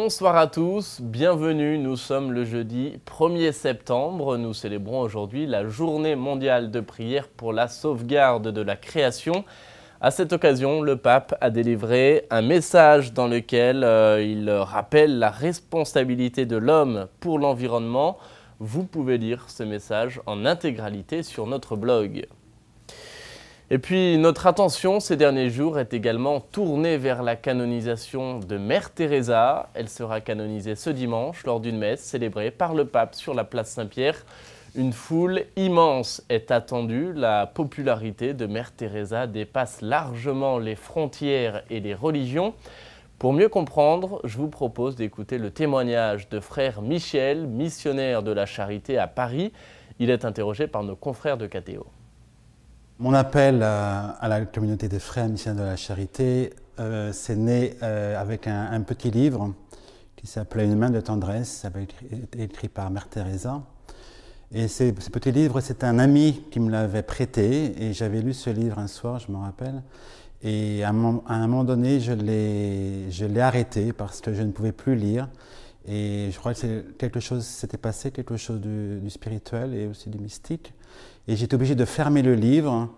Bonsoir à tous, bienvenue, nous sommes le jeudi 1er septembre. Nous célébrons aujourd'hui la journée mondiale de prière pour la sauvegarde de la création. À cette occasion, le pape a délivré un message dans lequel il rappelle la responsabilité de l'homme pour l'environnement. Vous pouvez lire ce message en intégralité sur notre blog. Et puis notre attention ces derniers jours est également tournée vers la canonisation de Mère Teresa. Elle sera canonisée ce dimanche lors d'une messe célébrée par le pape sur la place Saint-Pierre. Une foule immense est attendue. La popularité de Mère Teresa dépasse largement les frontières et les religions. Pour mieux comprendre, je vous propose d'écouter le témoignage de frère Michel, missionnaire de la Charité à Paris. Il est interrogé par nos confrères de KTO. Mon appel à la communauté des frères missionnaires de la Charité, c'est né avec un petit livre qui s'appelait « Une main de tendresse », ça avait été écrit par Mère Teresa. Et ce petit livre, c'est un ami qui me l'avait prêté et j'avais lu ce livre un soir, je me rappelle. Et à un moment donné, je l'ai arrêté parce que je ne pouvais plus lire. Et je crois que quelque chose s'était passé, quelque chose du spirituel et aussi du mystique. Et j'étais obligé de fermer le livre.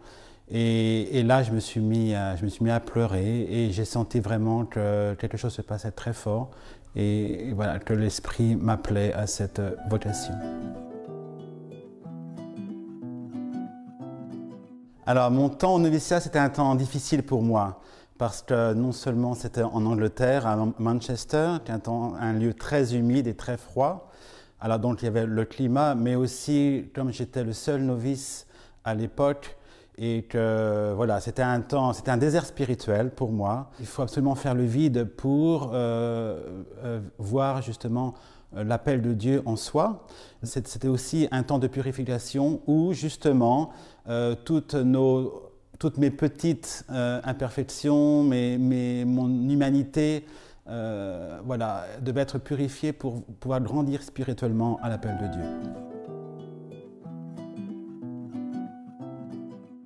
Et là, je me suis mis à pleurer et j'ai senti vraiment que quelque chose se passait très fort. Et voilà, que l'Esprit m'appelait à cette vocation. Alors, mon temps au noviciat, c'était un temps difficile pour moi. Parce que non seulement c'était en Angleterre, à Manchester, qui est un lieu très humide et très froid, alors donc il y avait le climat, mais aussi comme j'étais le seul novice à l'époque, et que voilà, c'était un désert spirituel pour moi. Il faut absolument faire le vide pour voir justement l'appel de Dieu en soi. C'était aussi un temps de purification où justement toutes mes petites imperfections, mon humanité, voilà, devait être purifiée pour pouvoir grandir spirituellement à l'appel de Dieu.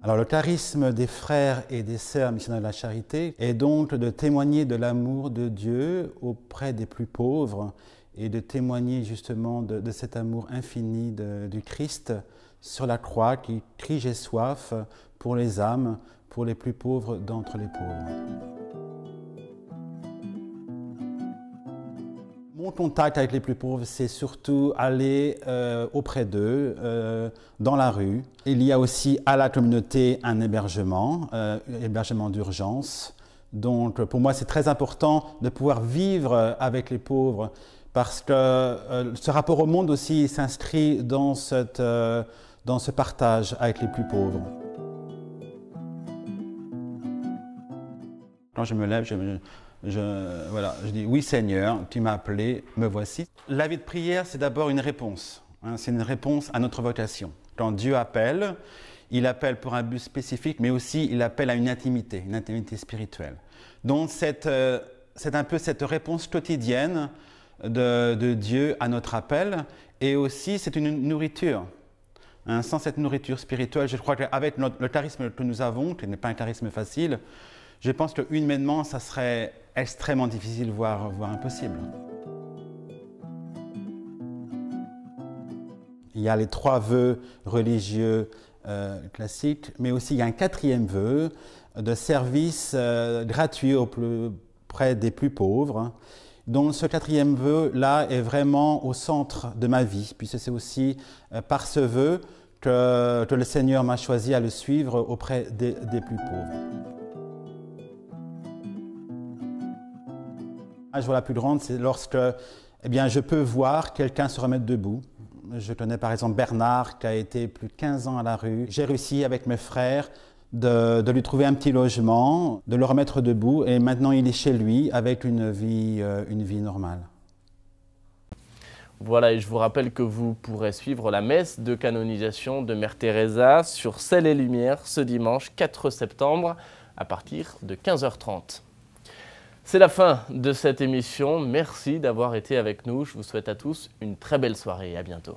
Alors le charisme des frères et des sœurs missionnaires de la Charité est donc de témoigner de l'amour de Dieu auprès des plus pauvres et de témoigner justement de cet amour infini du Christ sur la croix qui crie « J'ai soif » pour les âmes, pour les plus pauvres d'entre les pauvres. Mon contact avec les plus pauvres, c'est surtout aller auprès d'eux, dans la rue. Il y a aussi à la communauté un hébergement d'urgence. Donc pour moi, c'est très important de pouvoir vivre avec les pauvres parce que ce rapport au monde aussi s'inscrit dans ce partage avec les plus pauvres. Quand je me lève, je dis « Oui Seigneur, tu m'as appelé, me voici ». La vie de prière, c'est d'abord une réponse. C'est une réponse à notre vocation. Quand Dieu appelle, il appelle pour un but spécifique, mais aussi il appelle à une intimité spirituelle. Donc c'est un peu cette réponse quotidienne de Dieu à notre appel, et aussi c'est une nourriture. Sans cette nourriture spirituelle, je crois qu'avec le charisme que nous avons, qui n'est pas un charisme facile, je pense que humainement, ça serait extrêmement difficile, voire impossible. Il y a les 3 vœux religieux classiques, mais aussi il y a un 4e vœu de service gratuit auprès des plus pauvres. Donc ce 4e vœu-là est vraiment au centre de ma vie, puisque c'est aussi par ce vœu que le Seigneur m'a choisi à le suivre auprès des plus pauvres. La joie la plus grande, c'est lorsque je peux voir quelqu'un se remettre debout. Je connais par exemple Bernard qui a été plus de 15 ans à la rue. J'ai réussi avec mes frères de lui trouver un petit logement, de le remettre debout et maintenant il est chez lui avec une vie normale. Voilà, et je vous rappelle que vous pourrez suivre la messe de canonisation de Mère Teresa sur Sel et Lumière ce dimanche 4 septembre à partir de 15h30. C'est la fin de cette émission. Merci d'avoir été avec nous. Je vous souhaite à tous une très belle soirée et à bientôt.